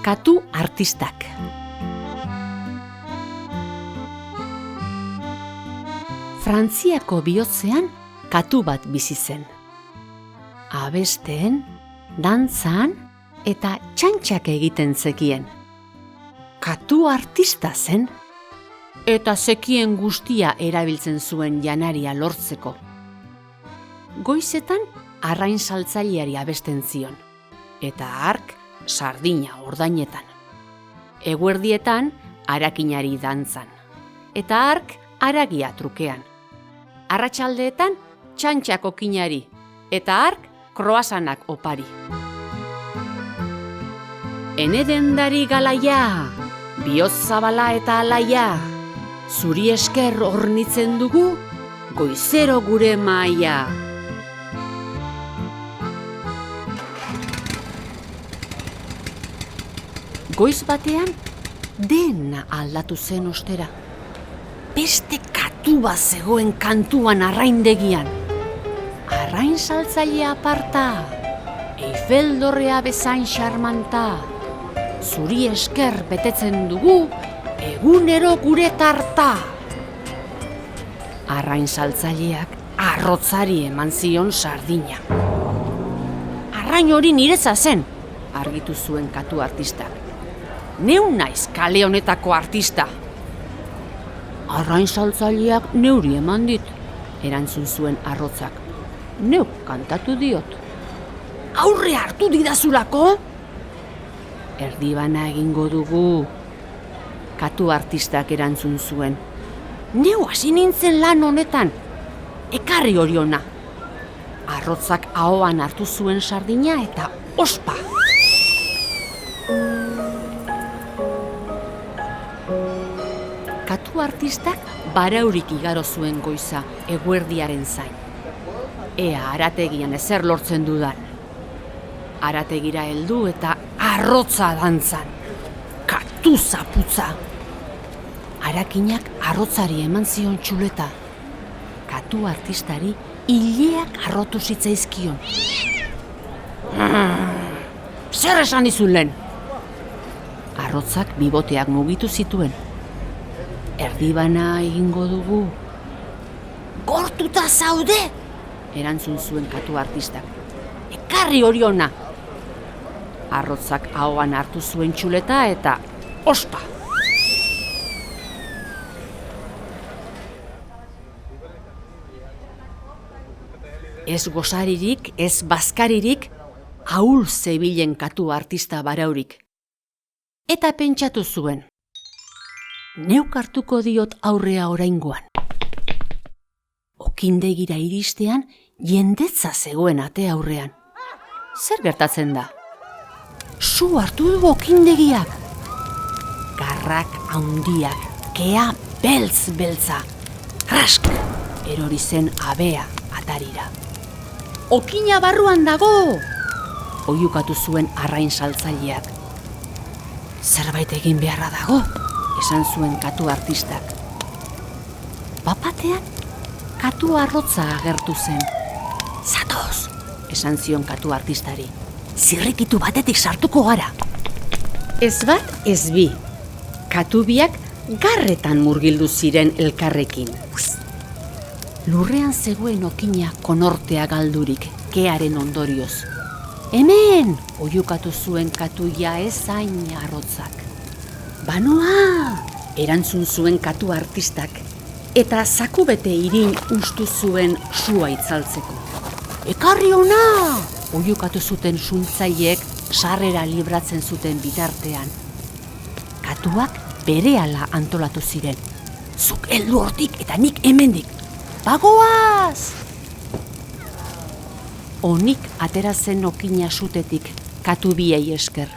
Katu artistak. Frantziako bihotzean katu bat bizi zen. Abesten, dantzan eta txantxak egiten zekien. Katu artista zen, eta zekien guztia erabiltzen zuen janaria lortzeko. Goizetan arrain saltzaileari abesten zion, eta hark sardina ordainetan. Eguerdietan harakinari dantzan, eta hark haragia trukean. Arratsaldeetan txantxak okinari, eta hark kroasanak opari. Ene dendari galaia, bihotz zabala eta alaia, zuri esker hornitzen dugu, goizero gure maia. Goiz batean, dena aldatu zen ostera. Beste katu bat zegoen kantuan arraindegian. Arrain saltzailea aparta, Eiffel dorrea bezain xarmanta, zuri esker betetzen dugu, egunero gure tarta. Arrain saltzaileak arrotzari eman zion sardina. Arrain hori niretza zen, argitu zuen katu artistak. Neu naiz kale honetako artista. Arrain saltzaileak neuri eman dit, erantzun zuen arrotzak. Neuk kantatu diot. Aurre hartu didazulako? Erdibana egingo dugu, katu artistak erantzun zuen. Neu hasi nintzen lan honetan, ekarri hori ona. Arrotzak ahoan hartu zuen sardina eta ospa! Katu artistak baraurik igaro zuen goiza eguerdiaren zain. Ea harategian ezer lortzen dudan. Harategira heldu eta arrotza dantzan. Katu zaputza! Harakinak arrotzari eman zion txuleta. Katu artistari ileak arrotu zitzaizkion. Zer esan dizun lehen? Arrotzak biboteak mugitu zituen. Erdibana egingo dugu. Gortuta zaude? Erantzun zuen katu artistak. Ekarri hori ona! Arrotzak ahoan hartu zuen txuleta eta ospa! Ez gozaririk, ez bazkaririk, ahul zebilen katu artista baraurik. Eta pentsatu zuen. Neuk hartuko diot aurrea oraingoan. Okindegira iristean, jendetza zegoen ate aurrean. Zer gertatzen da? Su hartu du okindegiak. Garrak haundiak, kea beltz-beltza. Rask! Erori zen abea atarira. Okina barruan dago! Oiukatu zuen arrain saltzaileak. Zerbait egin beharra dago, esan zuen katu artistak. Bapatean, katu arrotza agertu zen. Zatoz, esan zion katu artistari. Zirrikitu batetik sartuko gara. Ez bat, ez bi. Katu biak garretan murgildu ziren elkarrekin. Lurrean zegoen okina konortea galdurik, kearen ondorioz. Hemen, oiukatu zuen katuia ezain arrotzak. Banoa, erantzun zuen katu artistak, eta zakubete irin ustu zuen sua itzaltzeko. Ekarri ona! Oiukatu zuten suntzaileek sarrera libratzen zuten bitartean. Katuak berehala antolatu ziren. Zuk heldu hortik eta nik hemendik. Bagoaz! Onik atera zen okina sutetik, katu biei esker.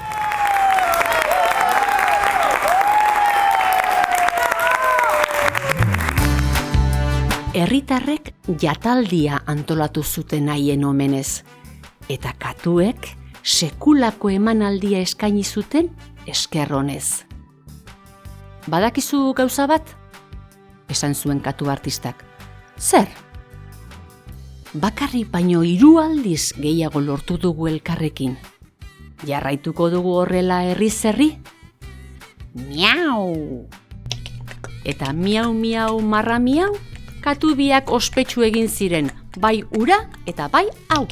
Herritarrek jataldia antolatu zuten haien omenez, eta katuek sekulako emanaldia eskaini zuten esker honez. Badakizu gauza bat? Esan zuen katu artistak. Zer? Bakarrik baino 3 aldiz gehiago lortu dugu elkarrekin. Jarraituko dugu horrela herriz herri? Miau! Eta miau miau marra miau, katu biak ospetsu egin ziren, bai ura eta bai hau.